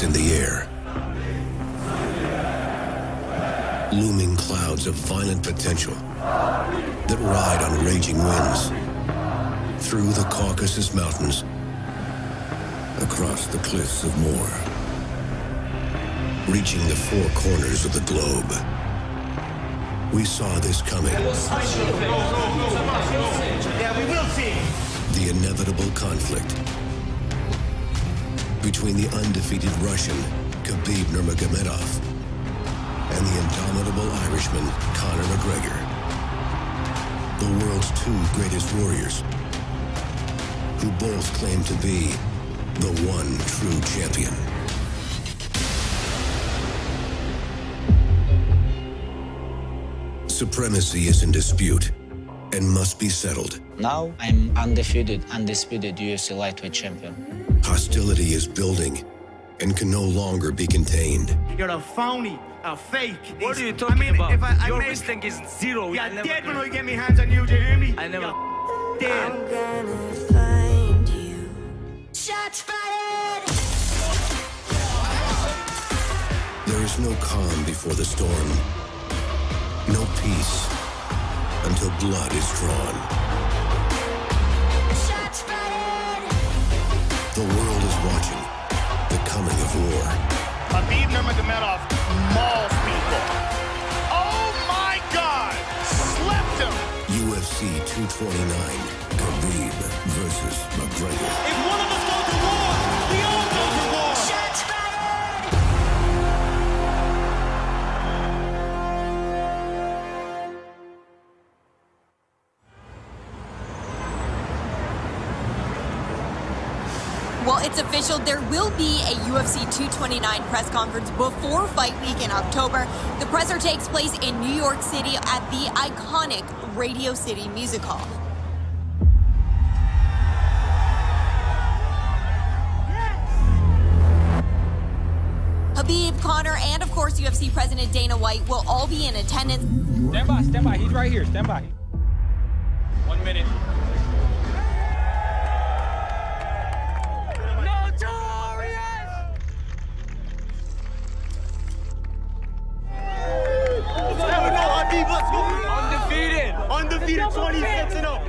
in the air. Looming clouds of violent potential that ride on raging winds through the Caucasus Mountains, across the cliffs of Moor, reaching the four corners of the globe. We saw this coming. Yeah, we will see. The inevitable conflict between the undefeated Russian, Khabib Nurmagomedov, and the indomitable Irishman, Conor McGregor. The world's two greatest warriors, who both claim to be the one true champion. Supremacy is in dispute and must be settled. Now I'm undisputed UFC lightweight champion. Hostility is building and can no longer be contained. You're a phony, a fake. What are you talking about? If Your wrestling is zero. Yeah, dead when I get my hands on you, do you hear me? I never. Dead. I'm gonna find you. Shots fired! There is no calm before the storm. No peace until blood is drawn. Shots fired! The world is watching the coming of war. Khabib Nurmagomedov mauls people. Oh my God! Slept him! UFC 229, Khabib versus McGregor. If one of us go to war, we all go to war! Shots fired! Well, it's official. There will be a UFC 229 press conference before fight week in October. The presser takes place in New York City at the iconic Radio City Music Hall. Khabib, Conor, and of course UFC President Dana White will all be in attendance. Stand by. He's right here. Stand by. 1 minute. Undefeated 26-0.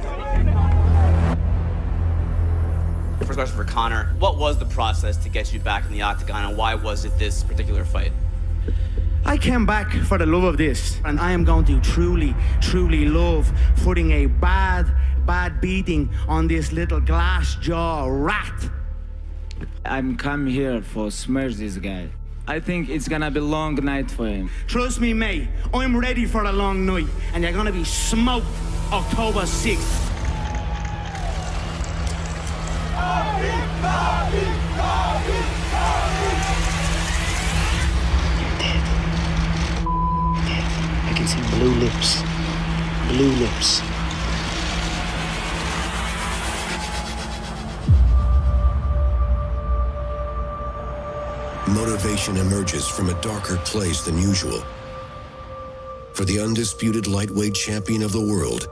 First question for Conor. What was the process to get you back in the octagon, and why was it this particular fight? I came back for the love of this, and I am going to truly, truly love putting a bad beating on this little glass jaw rat. I'm come here for smash this guy. I think it's gonna be a long night for him. Trust me, mate, I'm ready for a long night, and you're gonna be smoked October 6th. I can see blue lips. Blue lips. Motivation emerges from a darker place than usual. For the undisputed lightweight champion of the world,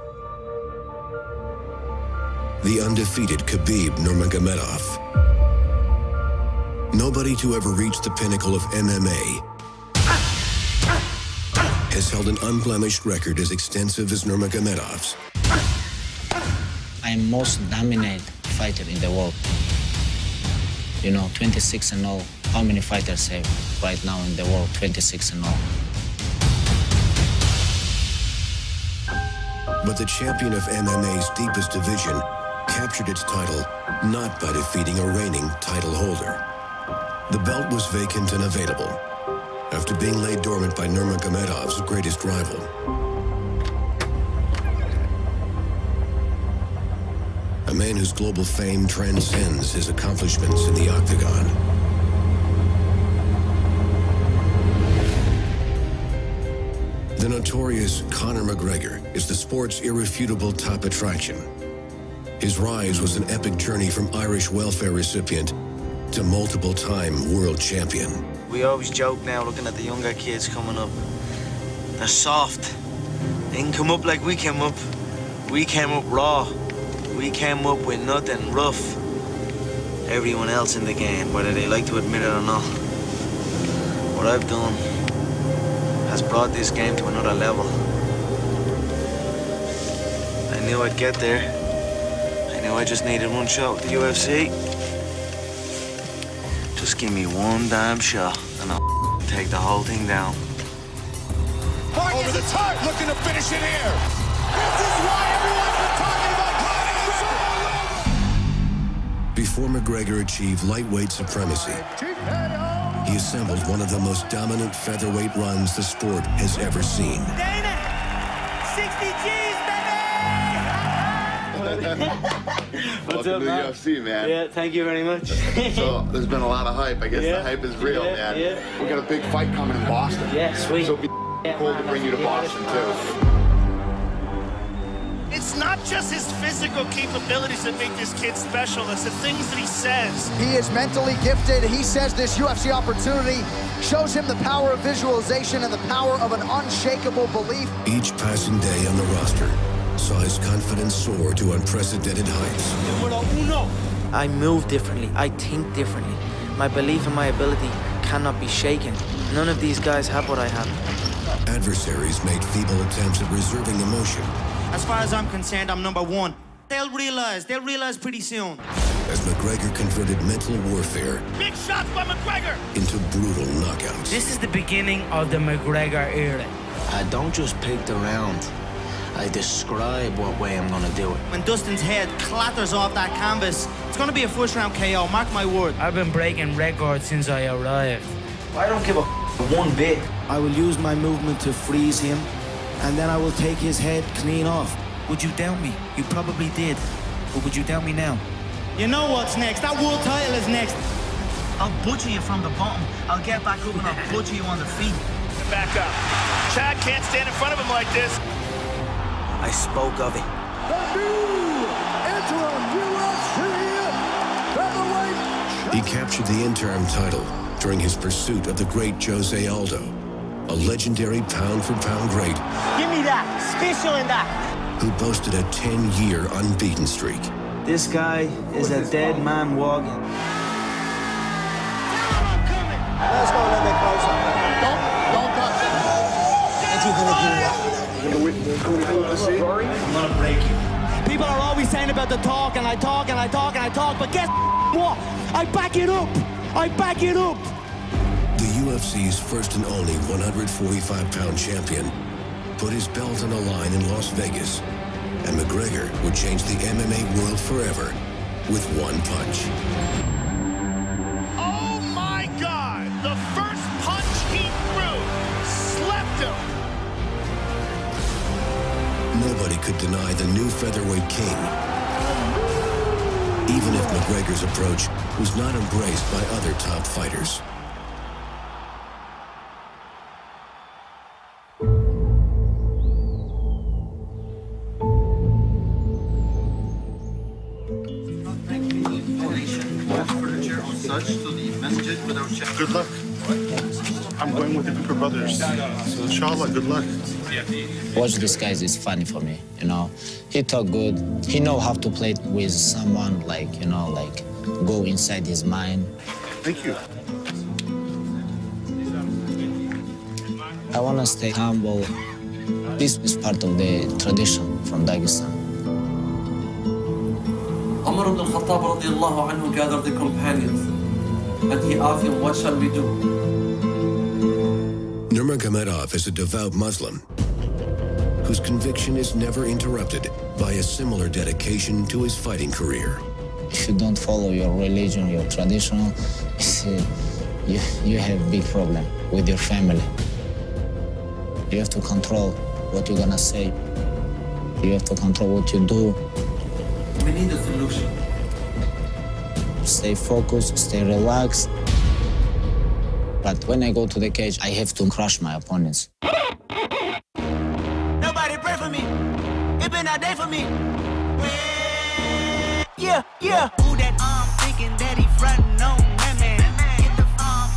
the undefeated Khabib Nurmagomedov. Nobody to ever reach the pinnacle of MMA has held an unblemished record as extensive as Nurmagomedov's. I'm most dominant fighter in the world. 26-0. How many fighters have right now in the world 26-0? But the champion of MMA's deepest division captured its title not by defeating a reigning title holder. The belt was vacant and available after being laid dormant by Nurmagomedov's greatest rival. A man whose global fame transcends his accomplishments in the octagon. The notorious Conor McGregor is the sport's irrefutable top attraction. His rise was an epic journey from Irish welfare recipient to multiple-time world champion. We always joke now looking at the younger kids coming up. They're soft. They can come up like we came up. We came up raw. We came up with nothing rough. Everyone else in the game, whether they like to admit it or not. What I've done has brought this game to another level. I knew I'd get there. I knew I just needed one shot with the UFC. Just give me one damn shot and I'll take the whole thing down. Over the top, looking to finish it here. This is why everyone's been talking about Conor McGregor. Before McGregor achieved lightweight supremacy, he assembled one of the most dominant featherweight runs the sport has ever seen. Dana, 60 G's, baby! Welcome to the UFC, man. Yeah, thank you very much. So there's been a lot of hype. I guess the hype is real, man. Yeah. We got a big fight coming in Boston. Yeah, sweet. So it'd be cool to bring you to Boston, too. It's not just his physical capabilities that make this kid special, it's the things that he says. He is mentally gifted. He says this UFC opportunity shows him the power of visualization and the power of an unshakable belief. Each passing day on the roster saw his confidence soar to unprecedented heights. I move differently. I think differently. My belief in my ability cannot be shaken. None of these guys have what I have. Adversaries made feeble attempts at reserving emotion. As far as I'm concerned, I'm number one. They'll realize pretty soon. As McGregor converted mental warfare Big shots by McGregor into brutal knockouts. This is the beginning of the McGregor era. I don't just pick the round. I describe what way I'm gonna do it. When Dustin's head clatters off that canvas, it's gonna be a first-round KO, mark my word. I've been breaking records since I arrived. I don't give a one bit. I will use my movement to freeze him, and then I will take his head clean off. Would you doubt me? You probably did. But would you doubt me now? You know what's next. That world title is next. I'll butcher you from the bottom. I'll get back up and I'll butcher you on the feet. Back up. Chad can't stand in front of him like this. I spoke of it. The new interim UFC featherweight. He captured the interim title during his pursuit of the great Jose Aldo, a legendary pound-for-pound great. Give me that. Special in that. Who boasted a 10-year unbeaten streak. This guy is a dead man walking. Let's go a little bit closer. Don't touch it. What you gonna do? I'm gonna break you. People are always saying about the talk, and I talk, and I talk, and I talk, but guess what? I back it up. I back it up. The UFC's first and only 145-pound champion put his belt on the line in Las Vegas, and McGregor would change the MMA world forever with one punch. Oh my God! The first punch he threw slept him. Nobody could deny the new featherweight king, even if McGregor's approach was not embraced by other top fighters. Good luck. I'm going with the Cooper brothers. So inshallah, good luck. Watch this guy is funny for me, you know. He talk good. He know how to play with someone, like, you know, like go inside his mind. Thank you. I want to stay humble. This is part of the tradition from Dagestan. Umar ibn al-Khattab radiallahu anhu gathered the companions, and he asked them, what shall we do? Nurmagomedov is a devout Muslim whose conviction is never interrupted by a similar dedication to his fighting career. If you don't follow your religion, your tradition, you have big problem with your family. You have to control what you're gonna say. You have to control what you do. We need a solution. Stay focused, stay relaxed. But when I go to the cage, I have to crush my opponents. Nobody pray for me. It been a day for me. Yeah, yeah. Who that arm thinking that he frontin' on that man? Get the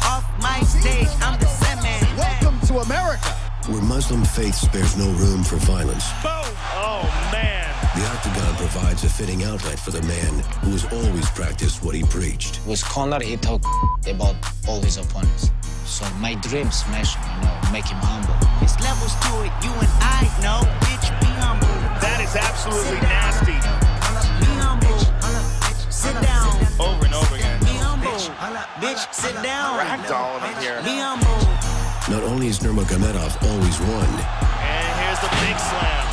off my stage, I'm the same man. Welcome to America. Where Muslim faith spares no room for violence. Boom! Oh, man. The Octagon provides a fitting outlet for the man who has always practiced what he preached. With Conor, he talked about all his opponents. So my dream smash him, you know, make him humble. It's levels to it, you and I know. Bitch, be humble. That is absolutely nasty. Be humble. Sit down. Over and over again. Be humble. Bitch, sit down. Ragdolling him here. Be humble. Not only has Nurmagomedov always won, And here's the big slam.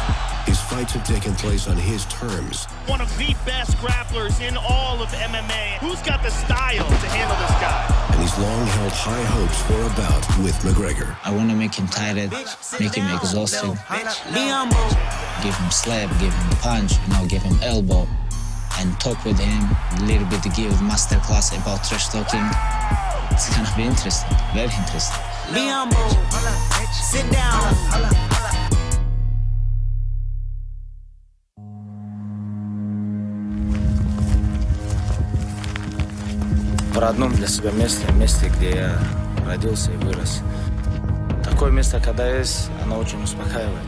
his fights have taken place on his terms. One of the best grapplers in all of MMA. Who's got the style to handle this guy? And he's long held high hopes for a bout with McGregor. I want to make him tired, make him exhausted, Be humble. give him slap, give him punch, you know, give him elbow, and talk with him a little bit to give masterclass about trash talking. It's gonna be interesting, very interesting. Be humble. Sit down. В родном для себя месте, где я родился и вырос. Такое место, когда есть, оно очень успокаивает.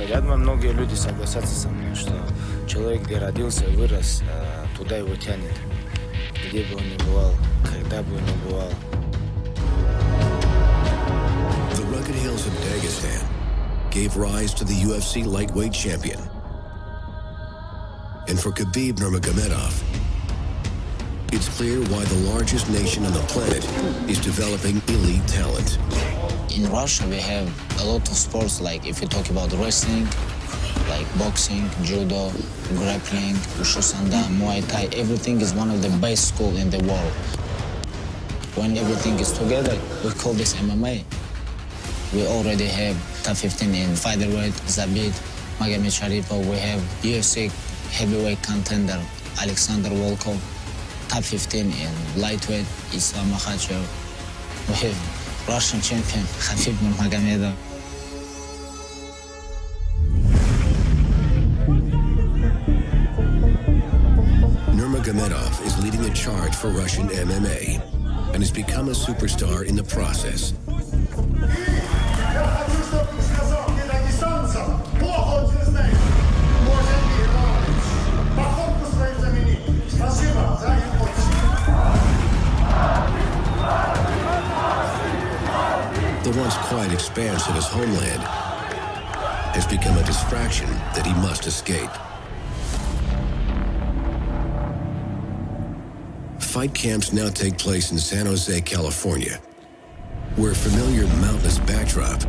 Я думаю, многие люди согласятся со мной, что человек, где родился и вырос, туда его тянет. Где бы он ни бывал, когда бы он ни бывал. The rugged hills of Dagestan gave rise to the UFC lightweight champion. And for Khabib Nurmagomedov, it's clear why the largest nation on the planet is developing elite talent. In Russia, we have a lot of sports, like if you talk about wrestling, like boxing, judo, grappling, wushu sanda, muay thai, everything is one of the best schools in the world. When everything is together, we call this MMA. We already have top 15 in featherweight, Zabit, Magomed Sharipov. We have UFC heavyweight contender, Alexander Volkov. Top 15 in lightweight, Islam Makhachev. We have Russian champion, Khabib Nurmagomedov. Nurmagomedov is leading a charge for Russian MMA and has become a superstar in the process. The once quiet expanse of his homeland has become a distraction that he must escape. Fight camps now take place in San Jose, California, where a familiar mountainous backdrop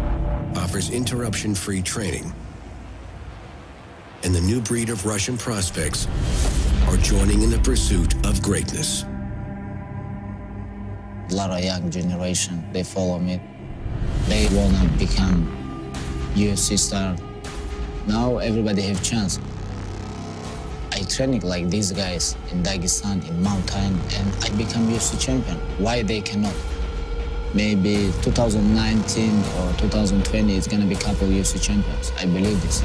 offers interruption-free training. And the new breed of Russian prospects are joining in the pursuit of greatness. A lot of young generation, they follow me. They wanna become UFC star. Now everybody have chance. I training like these guys in Dagestan, in mountain, and I become UFC champion. Why they cannot? Maybe 2019 or 2020, it's gonna be a couple UFC champions. I believe this.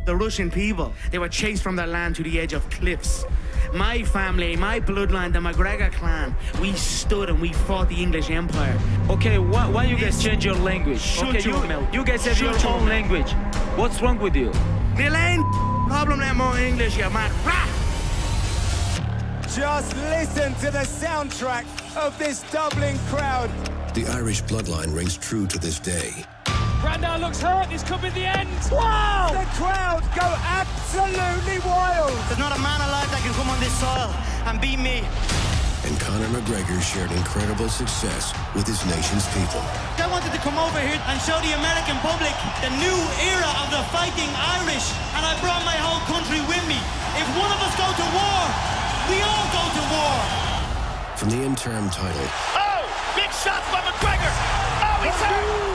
The Russian people, they were chased from their land to the edge of cliffs. My family, my bloodline, the McGregor clan, we stood and we fought the English Empire. Okay, why you guys change your language? Okay, you guys have your own language. What's wrong with you? The lane problem that more English, you man. Just listen to the soundtrack of this Dublin crowd. The Irish bloodline rings true to this day. Grandad looks hurt. This could be the end. Wow! The crowd go absolutely wild. There's not a man alive that can come on this soil and beat me. And Conor McGregor shared incredible success with his nation's people. I wanted to come over here and show the American public the new era of the fighting Irish, and I brought my whole country with me. If one of us go to war, we all go to war. From the interim title Oh, big shots by McGregor. Oh, he's hurt.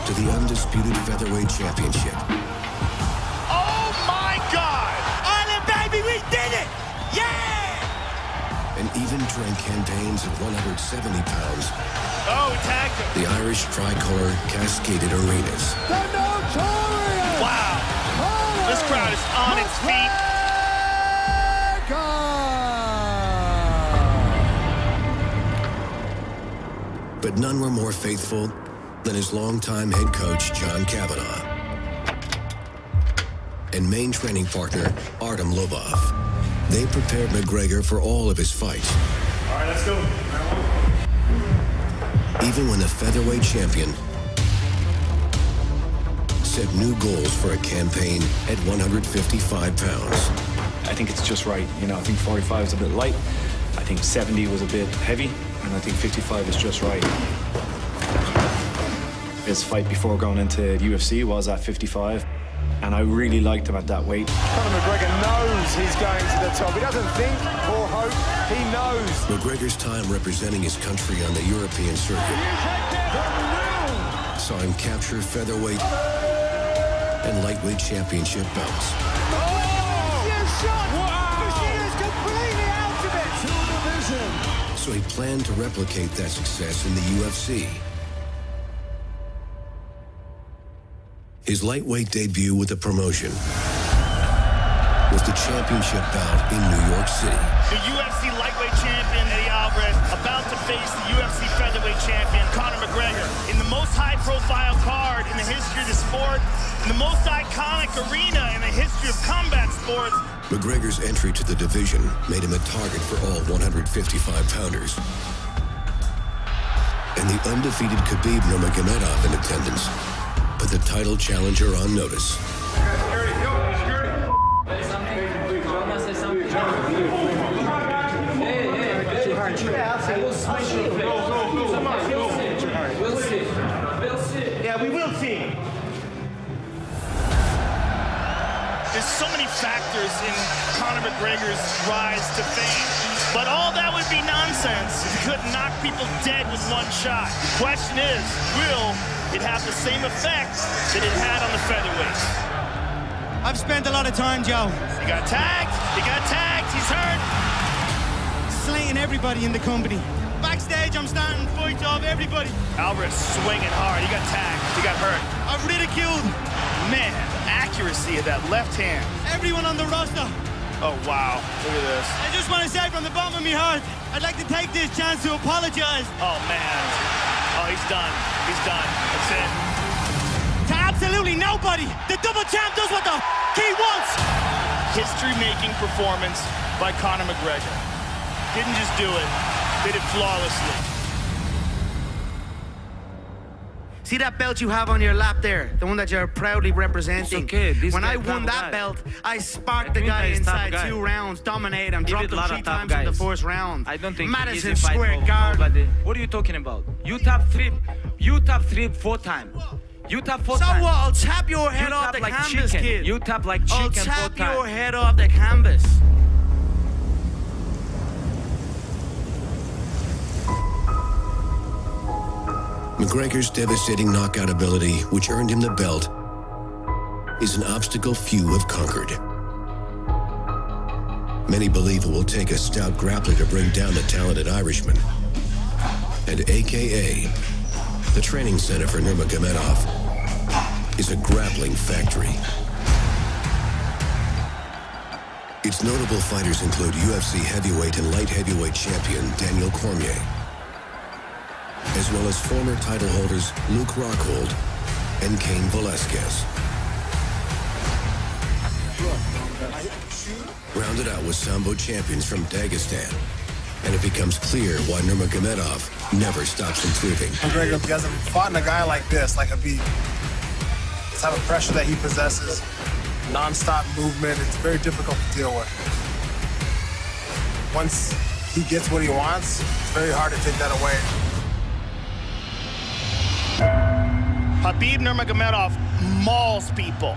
to the undisputed featherweight championship. Oh my God! Ireland, baby, we did it! Yeah! And even during campaigns of 170 pounds, Oh, he tagged him. the Irish tricolor cascaded arenas. The notorious! Wow! This crowd is on its feet. But none were more faithful than his longtime head coach, John Kavanagh, and main training partner, Artem Lobov. They prepared McGregor for all of his fights. All right, let's go. Even when the featherweight champion set new goals for a campaign at 155 pounds. I think it's just right. You know, I think 45 is a bit light. I think 70 was a bit heavy, and I think 55 is just right. His fight before going into the UFC was at 55, and I really liked him at that weight. Conor McGregor knows he's going to the top. He doesn't think or hope, he knows. McGregor's time representing his country on the European circuit saw him capture featherweight and lightweight championship belts. So he planned to replicate that success in the UFC. His lightweight debut with the promotion was the championship bout in New York City. The UFC lightweight champion, Eddie Alvarez, about to face the UFC featherweight champion, Conor McGregor, in the most high-profile card in the history of the sport, in the most iconic arena in the history of combat sports. McGregor's entry to the division made him a target for all 155-pounders. And the undefeated Khabib Nurmagomedov in attendance put the title challenger on notice. Yeah, we will see. There's so many factors in Conor McGregor's rise to fame, but all that would be nonsense if he couldn't knock people dead with one shot. The question is, will it have the same effect that it had on the featherweights? I've spent a lot of time, Joe. He got tagged, he's hurt. Slaying everybody in the company. Backstage, I'm starting fights off everybody. Alvarez swinging hard, he got tagged, he got hurt. I've ridiculed. Man, accuracy of that left hand. Everyone on the roster. Oh, wow, look at this. I just want to say from the bottom of my heart, I'd like to take this chance to apologize. Oh, man. Oh, he's done. He's done. That's it. To absolutely nobody. The double champ does what the he wants. History-making performance by Conor McGregor. Didn't just do it. Did it flawlessly. See that belt you have on your lap there? The one that you're proudly representing? It's okay. When I won that belt, I sparked the guy inside 2 rounds, dominated him, dropped him 3 times in the first round. I don't think Madison Square Garden. What are you talking about? You top 3 4 times. You tap 4 times. So what? I'll tap your head off the like canvas, chicken. kid. You tap like chicken 4 times. I'll tap your head off the canvas. McGregor's devastating knockout ability, which earned him the belt, is an obstacle few have conquered. Many believe it will take a stout grappler to bring down the talented Irishman. And AKA, the training center for Nurmagomedov, is a grappling factory. Its notable fighters include UFC heavyweight and light heavyweight champion Daniel Cormier, as well as former title holders Luke Rockhold and Cain Velasquez. Rounded out with Sambo champions from Dagestan, and it becomes clear why Nurmagomedov never stops improving. McGregor hasn't fought a guy like this, like Khabib. The type of pressure that he possesses, non-stop movement, it's very difficult to deal with. Once he gets what he wants, it's very hard to take that away. Khabib Nurmagomedov mauls people.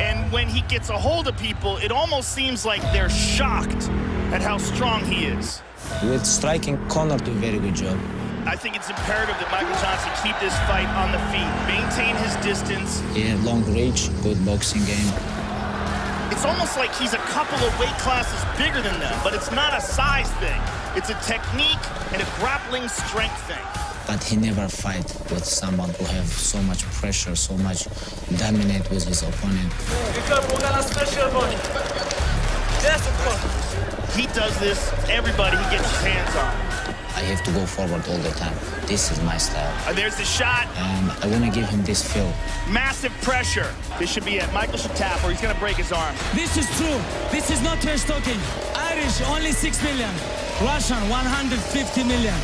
And when he gets a hold of people, it almost seems like they're shocked at how strong he is. With striking, Conor did a very good job. I think it's imperative that Michael Johnson keep this fight on the feet, maintain his distance. He had long reach, good boxing game. It's almost like he's a couple of weight classes bigger than them, but it's not a size thing. It's a technique and a grappling strength thing. But he never fight with someone who have so much pressure, so much dominate with his opponent. Yes, of course. He does this, everybody he gets his hands on. I have to go forward all the time. This is my style. There's the shot. And I want to give him this feel. Massive pressure. This should be it. Michael should tap or he's going to break his arm. This is true. This is not trash talking. I Irish, only 6 million. Russian, 150 million.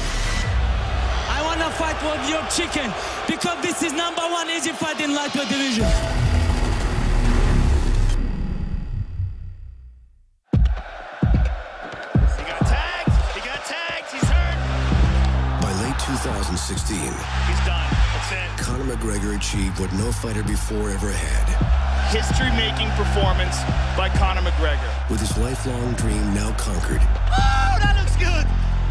I want to fight with your chicken because this is #1 easy fight in lightweight division. He got tagged, he's hurt. By late 2016, He's done, that's it. Conor McGregor achieved what no fighter before ever had. History-making performance by Conor McGregor. With his lifelong dream now conquered, Oh, that looks good.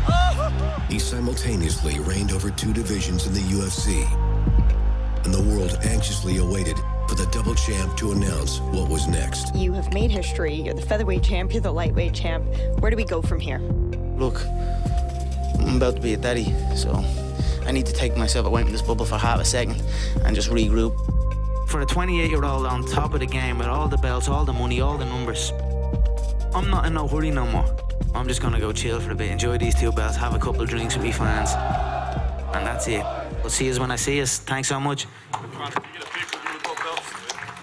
Oh. he simultaneously reigned over 2 divisions in the UFC. And the world anxiously awaited for the double champ to announce what was next. You have made history. You're the featherweight champ, you're the lightweight champ. Where do we go from here? Look, I'm about to be a daddy, so I need to take myself away from this bubble for half a second and just regroup. For a 28-year-old on top of the game with all the belts, all the money, all the numbers, I'm not in no hurry no more. I'm just gonna go chill for a bit, enjoy these 2 belts, have a couple of drinks with me fans, and that's it. We'll see you when I see you. Thanks so much.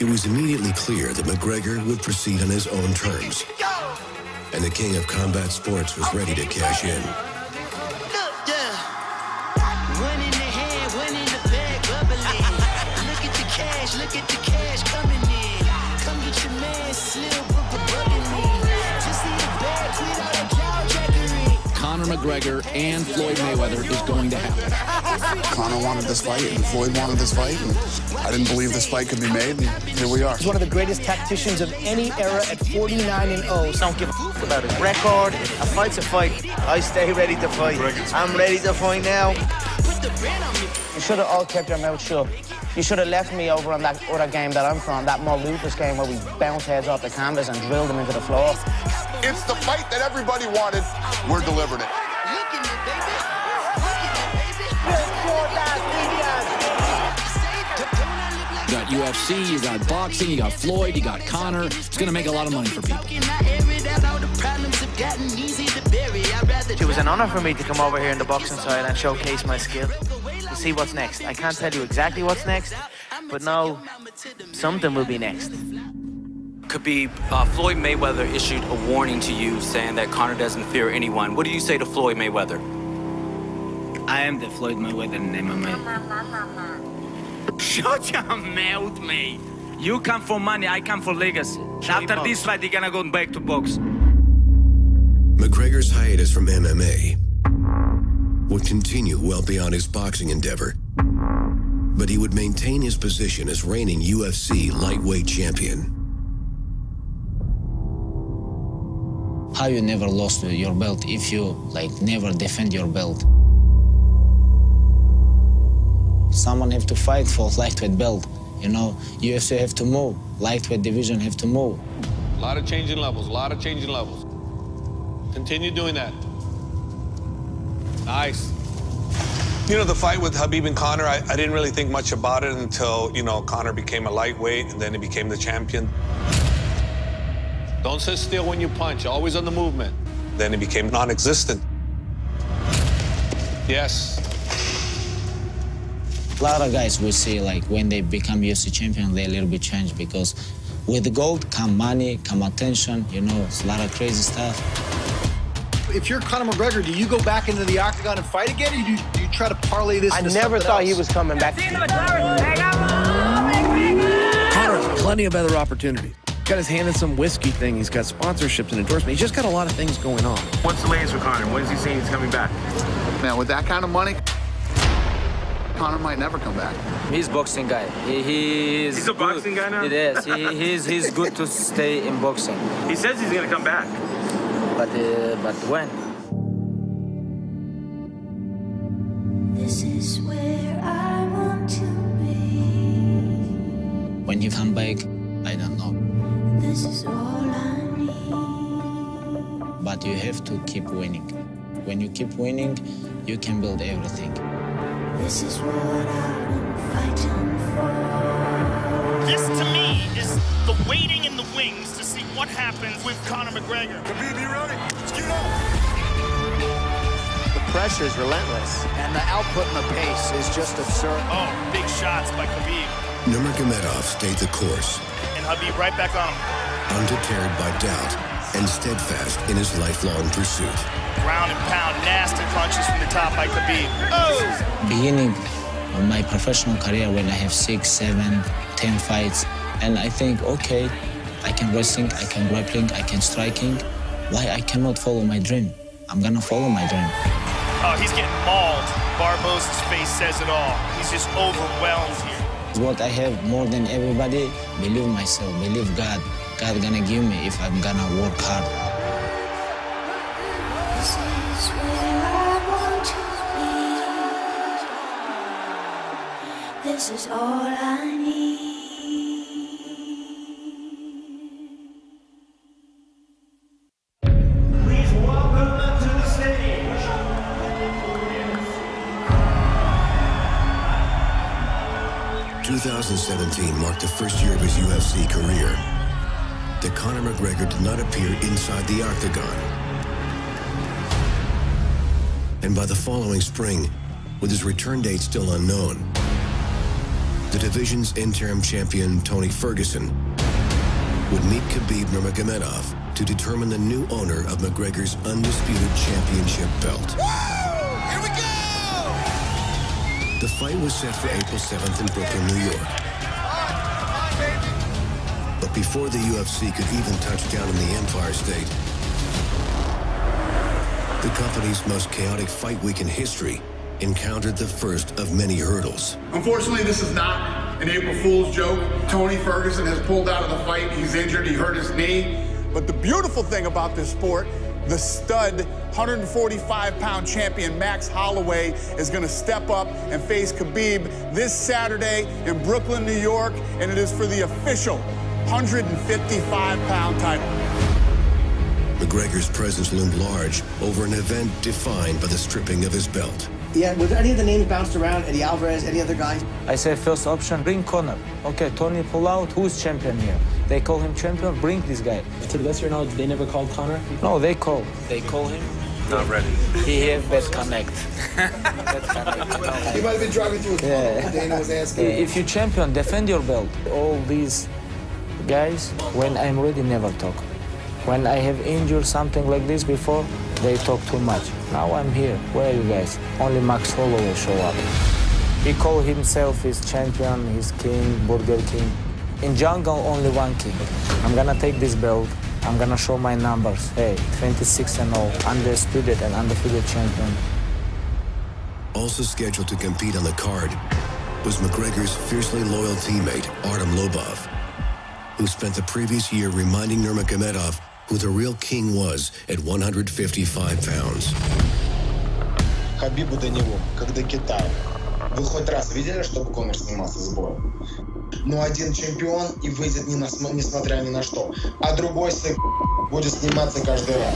It was immediately clear that McGregor would proceed on his own terms. And the king of combat sports was ready to cash in. One in the head, one in the bag, bubbling. Look at the cash coming in. Come get your man, Slim, bugging me. Just see the bag, without a jaw jackery. Conor McGregor and Floyd Mayweather is going to happen. Conor wanted this fight, and Floyd wanted this fight, and I didn't believe this fight could be made, and here we are. He's one of the greatest tacticians of any era at 49-0. Don't give a f about his record. A fight's a fight. I stay ready to fight. I'm ready to fight now. You should have all kept your mouth shut. You should have left me over on that other game that I'm from, that Mo Lucas game where we bounce heads off the canvas and drill them into the floor. It's the fight that everybody wanted. We're delivering it. You got UFC, you got boxing, you got Floyd, you got Conor. It's going to make a lot of money for people. It was an honor for me to come over here in the boxing side and showcase my skill. We'll see what's next. I can't tell you exactly what's next, but no, something will be next. Khabib, Floyd Mayweather issued a warning to you saying that Conor doesn't fear anyone. What do you say to Floyd Mayweather? I am the Floyd Mayweather in MMA. Shut your mouth, mate. You come for money, I come for legacy. After this fight, you're gonna go back to box. McGregor's hiatus from MMA would continue well beyond his boxing endeavor, but he would maintain his position as reigning UFC lightweight champion. How you never lost your belt if you never defend your belt? Someone have to fight for lightweight belt. You know, UFC have to move. Lightweight division have to move. A lot of changing levels, a lot of changing levels. Continue doing that. Nice. You know, the fight with Khabib and Conor, I didn't really think much about it until, you know, Conor became a lightweight and then he became the champion. Don't sit still when you punch, always on the movement. Then he became non-existent. Yes. A lot of guys we see, when they become UFC champion, they a little bit change because with the gold come money, come attention, you know, it's a lot of crazy stuff. If you're Conor McGregor, do you go back into the octagon and fight again, or do you try to parlay this into something else? I never thought he was coming back. Conor has plenty of other opportunities. Got his hand in some whiskey thing. He's got sponsorships and endorsement. He's just got a lot of things going on. What's the latest for Conor? When is he saying he's coming back? Man, with that kind of money, Conor might never come back. He's a boxing guy. He's a boxing guy now? It is. He's good to stay in boxing. He says he's going to come back. But when? This is where I want to be. When you come back, I don't know. This is all I need. But you have to keep winning. When you keep winning, you can build everything. This is what I've been fighting for. This, to me, is the waiting in the wings to see what happens with Conor McGregor. Khabib, you ready? Let's get on. The pressure is relentless, and the output and the pace is just absurd. Oh, big shots by Khabib. Nurmagomedov stayed the course, And Khabib right back on him. undeterred by doubt and steadfast in his lifelong pursuit. Ground and pound, nasty punches from the top by Khabib. Oh! Beginning of my professional career when I have 6, 7, 10 fights, and I think, okay, I can wrestling, I can grappling, I can striking. Why I cannot follow my dream? I'm gonna follow my dream. Oh, he's getting mauled. Barbosa's face says it all. He's just overwhelmed here. What I have more than everybody, believe myself, believe God. God gonna give me if I'm gonna work hard. This is where I want to be. This is all I need. Please welcome to the stage. 2017 marked the first year of his UFC career. That Conor McGregor did not appear inside the octagon. And by the following spring, with his return date still unknown, the division's interim champion Tony Ferguson would meet Khabib Nurmagomedov to determine the new owner of McGregor's undisputed championship belt. Here we go! The fight was set for April 7th in Brooklyn, New York. But before the UFC could even touch down in the Empire State, the company's most chaotic fight week in history encountered the first of many hurdles. Unfortunately, this is not an April Fool's joke. Tony Ferguson has pulled out of the fight. He's injured. He hurt his knee. But the beautiful thing about this sport, the stud 145-pound champion Max Holloway is going to step up and face Khabib this Saturday in Brooklyn, New York, and it is for the official 155-pound title. McGregor's presence loomed large over an event defined by the stripping of his belt. Yeah, was any of the names bounced around? Eddie Alvarez, any other guys? I say first option, bring Conor. Okay, Tony pull out, who's champion here? They call him champion, bring this guy. To the best of your knowledge, they never called Conor? No, they call. They call him. Not ready. He have bad connect. Bad connect. He might have been driving through a car. Yeah. Dana was asking. If you champion, defend your belt. All these guys, when I'm ready, never talk. When I have injured something like this before, they talk too much. Now I'm here. Where are you guys? Only Max Holloway show up. He call himself his champion, his king, Burger King. In jungle, only one king. I'm gonna take this belt. I'm gonna show my numbers. Hey, 26-0, undisputed and undefeated champion. Also scheduled to compete on the card was McGregor's fiercely loyal teammate, Artem Lobov, who spent the previous year reminding Nurmagomedov who the real king was at 155 pounds. Хабибу до него, как до Китая. Вы хоть раз видели, чтобы Конор снимался с боя? Ну, один чемпион и выйдет несмотря ни на что, а другой будет сниматься каждый раз.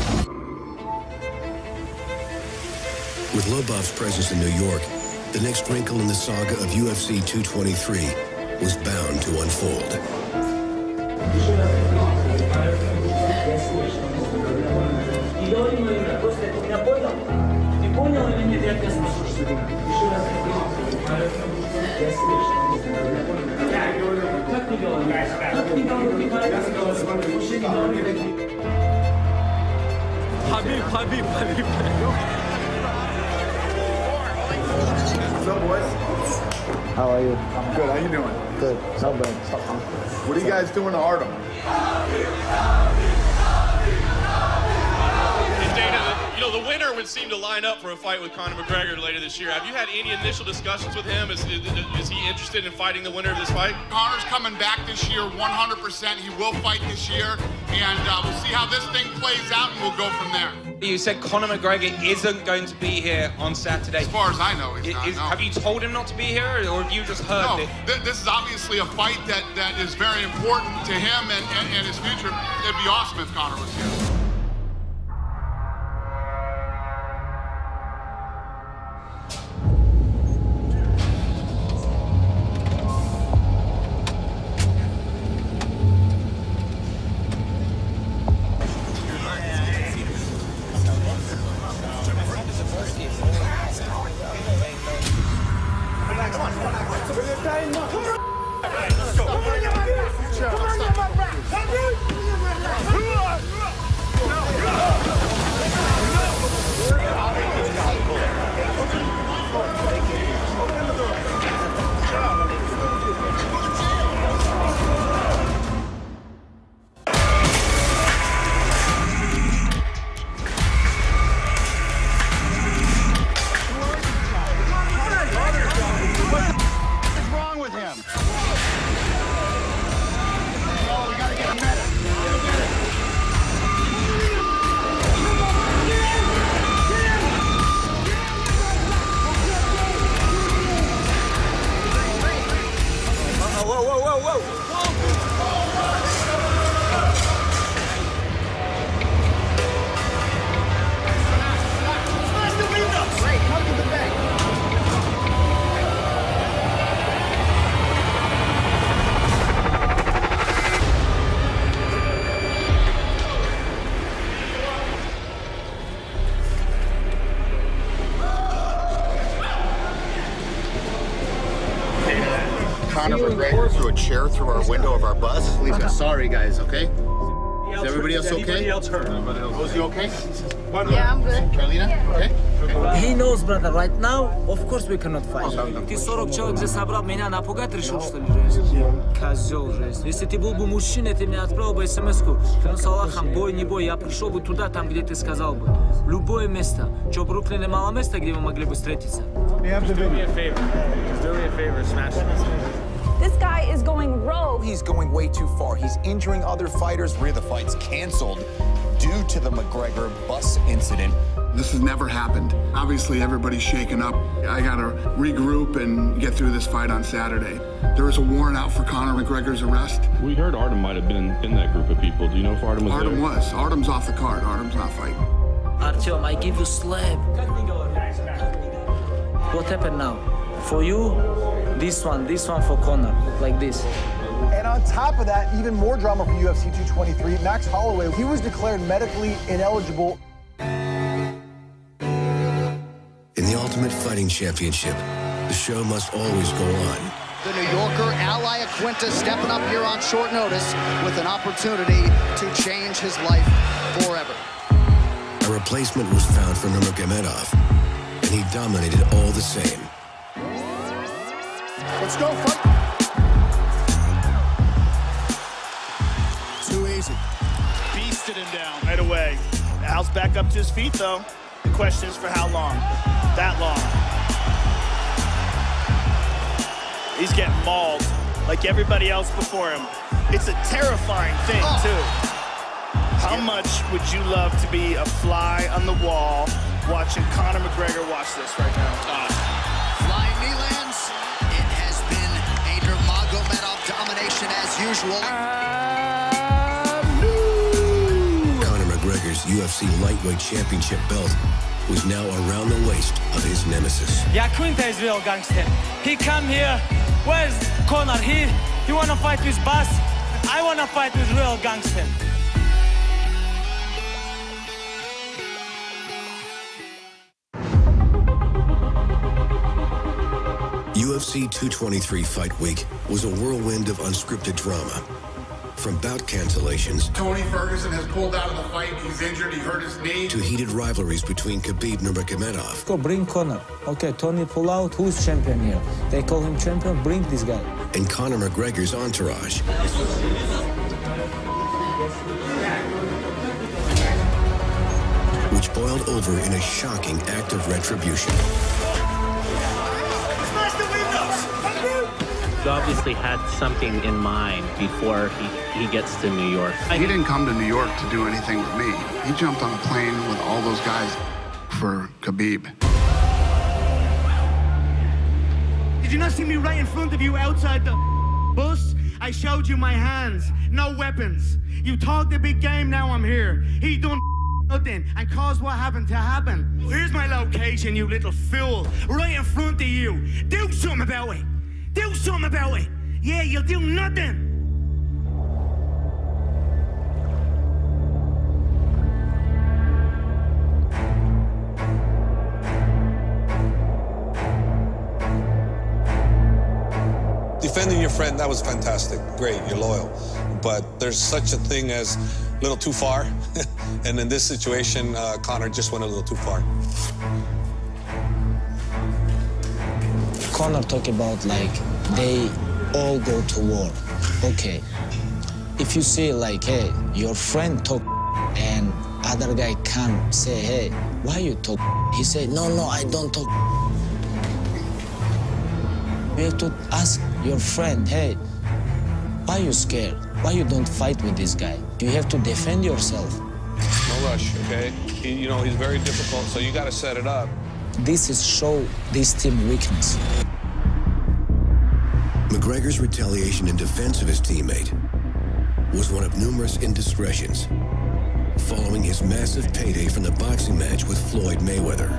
With Lobov's presence in New York, the next wrinkle in the saga of UFC 223 was bound to unfold. Khabib. What's up, boys? How are you? I'm good. How you doing? Good. Not bad. What are you guys doing to Artem? The winner would seem to line up for a fight with Conor McGregor later this year. Have you had any initial discussions with him? Is he interested in fighting the winner of this fight? Conor's coming back this year 100%. He will fight this year, and we'll see how this thing plays out, and we'll go from there. You said Conor McGregor isn't going to be here on Saturday. As far as I know, he's not. No. Have you told him not to be here, or have you just heard it? No, this is obviously a fight that is very important to him and his future. It'd be awesome if Conor was here. with him? Oh, we gotta get a medic. Whoa, whoa, whoa, whoa! Smash the windows! Great, come to the bank. Conor McGregor threw a chair through our window of our bus. Listen, sorry guys, okay? Is everybody else okay? Anybody else hurt? Rosie, okay? Yeah, I'm good. Carolina, okay? He knows, brother, right now, of course we cannot fight. Ты 40 человек здесь собрал, меня напугать решил, что ли, жесть? Козел, жесть. Если ты был бы мужчиной, ты мне отправил бы смс-ку. Клянусь Аллахом, бой, не бой, я пришел бы туда, там, где ты сказал бы. Любое место. Что, в Бруклине мало места, где мы могли бы встретиться? Do me a favor. Do me a favor, smash it. This guy is going rogue. He's going way too far. He's injuring other fighters. The fight's canceled due to the McGregor bus incident. This has never happened. Obviously, everybody's shaken up. I gotta regroup and get through this fight on Saturday. There was a warrant out for Conor McGregor's arrest. We heard Artem might have been in that group of people. Do you know if Artem was there? Artem was. Artem's off the card. Artem's not fighting. Artyom, I give you slap. What happened now? For you, this one for Conor, like this. And on top of that, even more drama for UFC 223. Max Holloway, he was declared medically ineligible. In the Ultimate Fighting Championship, the show must always go on. The New Yorker, Ally Aquinta, stepping up here on short notice with an opportunity to change his life forever. A replacement was found for Nurmagomedov, and he dominated all the same. Let's go, fight. Too easy. Beasted him down right away. Al's back up to his feet, though. The question is for how long? That long. He's getting mauled like everybody else before him. It's a terrifying thing, too. How much would you love to be a fly on the wall watching Conor McGregor watch this right now? Flying knee lands. It has been a Nurmagomedov domination as usual. Conor McGregor's UFC lightweight championship belt was now around the waist of his nemesis. Yeah, Quinta is real gangster. He come here. Where's Conor? He wanna fight with Bass? I wanna fight with real gangster. UFC 223 Fight Week was a whirlwind of unscripted drama. From bout cancellations Tony Ferguson has pulled out of the fight. He's injured. He hurt his knee. to heated rivalries between Khabib Nurmagomedov Go bring Conor. Okay, Tony pull out. Who's champion here? They call him champion. Bring this guy. and Conor McGregor's entourage. Which boiled over in a shocking act of retribution. He obviously had something in mind before he gets to New York. He didn't come to New York to do anything with me. He jumped on a plane with all those guys for Khabib. Did you not see me right in front of you outside the bus? I showed you my hands, no weapons. You talked a big game, now I'm here. He done nothing and caused what happened to happen. Here's my location, you little fool, right in front of you. Do something about it. Do something about it. Yeah, you'll do nothing. Defending your friend, that was fantastic. Great, you're loyal. But there's such a thing as a little too far. And in this situation, Conor just went a little too far. Conor talk about like they all go to war. Okay, if you see like, hey, your friend talk and other guy come say, hey, why you talk? He say, no, I don't talk. You have to ask your friend, hey, why you scared? Why you don't fight with this guy? You have to defend yourself. No rush, okay? You know, he's very difficult, so you got to set it up. This is show this team weakness. McGregor's retaliation in defense of his teammate was one of numerous indiscretions following his massive payday from the boxing match with Floyd Mayweather.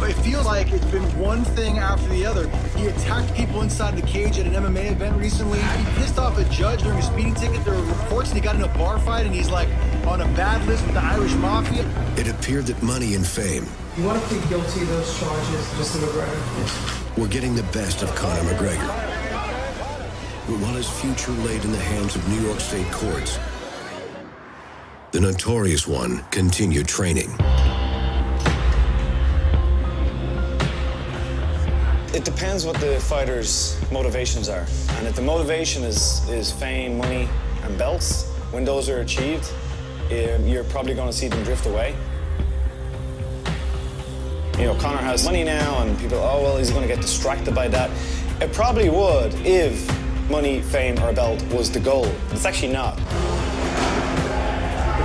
It feels like it's been one thing after the other. He attacked people inside the cage at an MMA event recently. He pissed off a judge during a speeding ticket. There were reports that he got in a bar fight and he's like on a bad list with the Irish Mafia. It appeared that money and fame You want to plead guilty of those charges, Mr. McGregor? Yes. were getting the best of Conor McGregor. But while his future laid in the hands of New York State courts, the notorious one continued training. It depends what the fighter's motivations are. And if the motivation is fame, money, and belts, when those are achieved, you're probably going to see them drift away. You know, Conor has money now, and people, oh, well, he's going to get distracted by that. It probably would if money, fame, or a belt was the goal. It's actually not.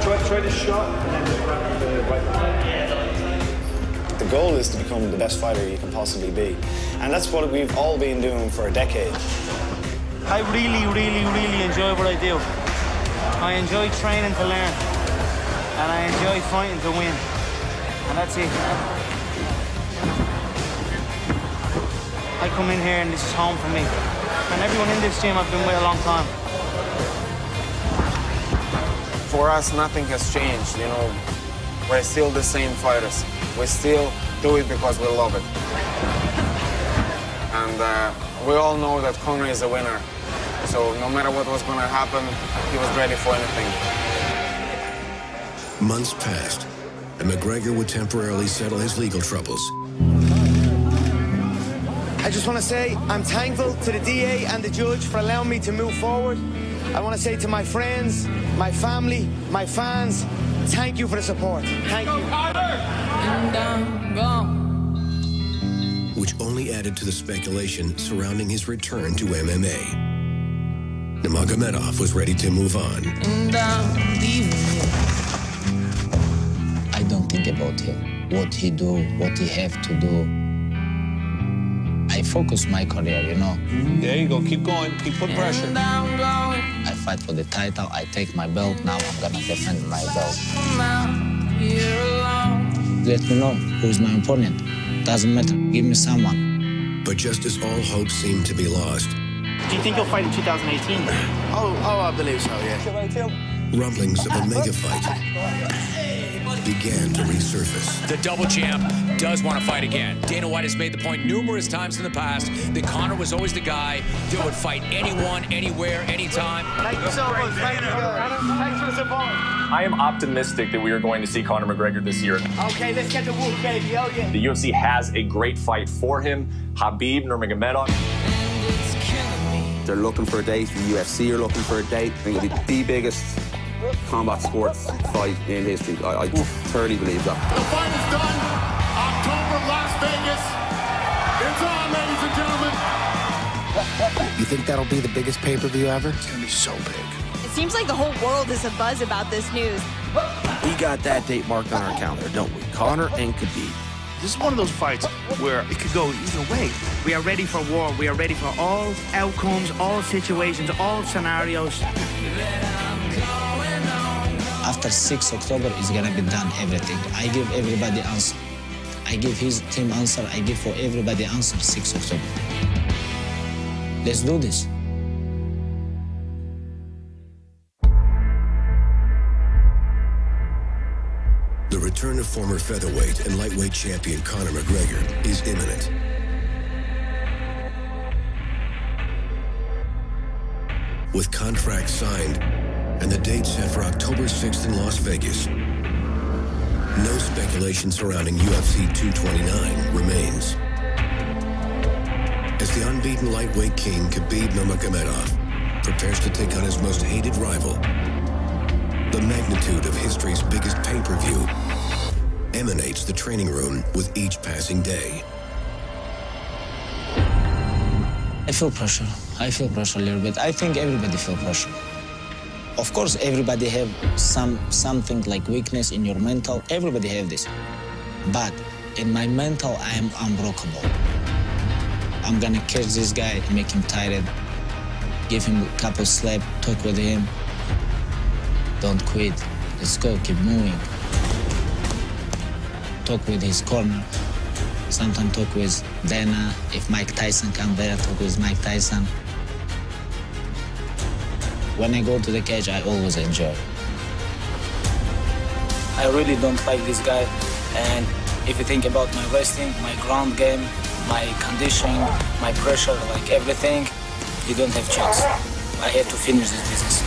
Try this shot and then just grab the right one. The goal is to become the best fighter you can possibly be. And that's what we've all been doing for a decade. I really enjoy what I do. I enjoy training to learn. And I enjoy fighting to win. And that's it. I come in here and this is home for me. And everyone in this gym I've been with a long time. For us, nothing has changed, you know. We're still the same fighters. We still do it because we love it. And we all know that Conor is a winner. So no matter what was going to happen, he was ready for anything. Months passed, and McGregor would temporarily settle his legal troubles. I just want to say I'm thankful to the DA and the judge for allowing me to move forward. I want to say to my friends, my family, my fans, thank you for the support. Thank you. Which only added to the speculation surrounding his return to MMA. Nurmagomedov was ready to move on. I don't think about him, what he do, what he have to do. I focus my career, you know. There you go, keep going, keep putting pressure. I fight for the title, I take my belt, now I'm gonna defend my belt. Let me know who is my opponent. Doesn't matter, give me someone. But just as all hope seemed to be lost, Do you think you'll fight in 2018? Oh, I believe so, yeah. rumblings of a mega fight began to resurface. The double champ does want to fight again. Dana White has made the point numerous times in the past that Conor was always the guy that would fight anyone, anywhere, anytime. Thank you so much. Thanks for the support. I am optimistic that we are going to see Conor McGregor this year. Okay, let's get the wood, baby. Oh, yeah. The UFC has a great fight for him. Khabib Nurmagomedov. They're looking for a date. The UFC are looking for a date. I think it'll be the biggest combat sports fight in history. I thoroughly believe that. The fight is done. October, Las Vegas. It's on, ladies and gentlemen. You think that'll be the biggest pay-per-view ever? It's gonna be so big. It seems like the whole world is abuzz about this news. We got that date marked on our calendar, don't we? Conor and Khabib. This is one of those fights where it could go either way. We are ready for war. We are ready for all outcomes, all situations, all scenarios. After 6 October, it's gonna be done, everything. I give everybody answer. I give his team answer. I give for everybody answer 6 October. Let's do this. The return of former featherweight and lightweight champion Conor McGregor is imminent. With contracts signed and the date set for October 6th in Las Vegas, no speculation surrounding UFC 229 remains. As the unbeaten lightweight king Khabib Nurmagomedov prepares to take on his most hated rival, the magnitude of history's biggest pay-per-view emanates the training room with each passing day. I feel pressure. I feel pressure a little bit. I think everybody feel pressure. Of course, everybody have something like weakness in your mental. Everybody have this. But in my mental, I am unbreakable. I'm gonna catch this guy, make him tired, give him a couple slaps, talk with him. Don't quit. Let's go, keep moving. Talk with his corner. Sometimes talk with Dana. If Mike Tyson come there, talk with Mike Tyson. When I go to the cage, I always enjoy. I really don't like this guy. And if you think about my wrestling, my ground game, my conditioning, my pressure, like everything, you don't have chance. I have to finish this business.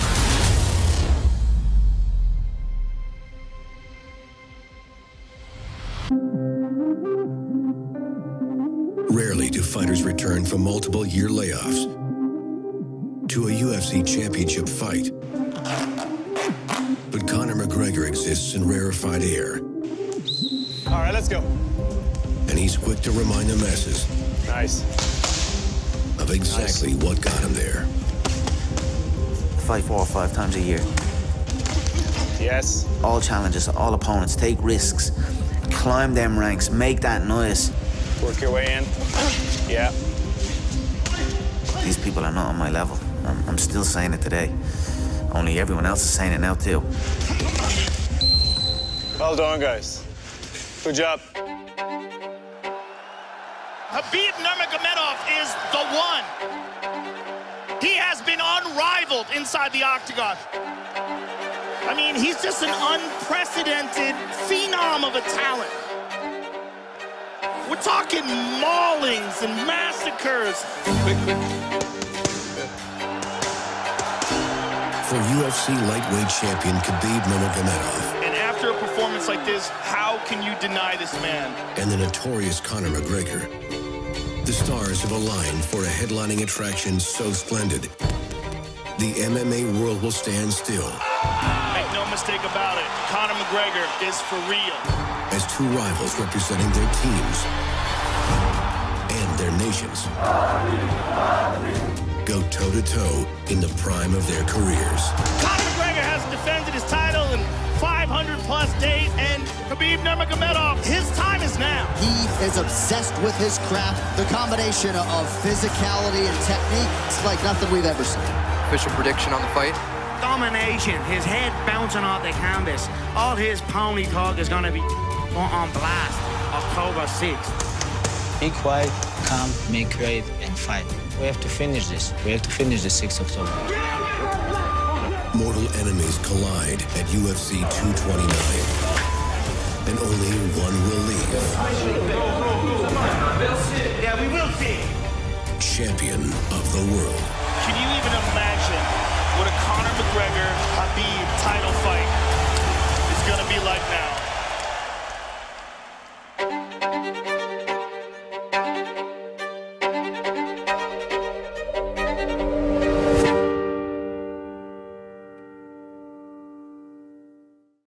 Rarely do fighters return from multiple-year layoffs to a UFC championship fight. But Conor McGregor exists in rarefied air. All right, let's go. And he's quick to remind the masses of exactly what got him there. Fight 4 or 5 times a year. Yes. All challenges, all opponents, take risks, climb them ranks, make that noise. Work your way in. Yeah. These people are not on my level. I'm still saying it today. Only everyone else is saying it now too. Well done, guys. Good job. Khabib Nurmagomedov is the one. He has been unrivaled inside the octagon. I mean, he's just an unprecedented phenom of a talent. We're talking maulings and massacres. For UFC lightweight champion Khabib Nurmagomedov. And after a performance like this, how can you deny this man? And the notorious Conor McGregor. The stars have aligned for a headlining attraction so splendid. The MMA world will stand still. Make no mistake about it, Conor McGregor is for real. As two rivals representing their teams and their nations go toe-to-toe in the prime of their careers. Conor McGregor has defended his title in 500-plus days, and Khabib Nurmagomedov, his time is now. He is obsessed with his craft. The combination of physicality and technique, it's like nothing we've ever seen. Official prediction on the fight? Domination, his head bouncing off the canvas. All his pony talk is gonna be on blast October 6th. Be quiet, calm, make weight, and fight. We have to finish this. We have to finish the 6th of October. Mortal enemies collide at UFC 229. And only one will leave. Yeah, we will see. Champion of the world.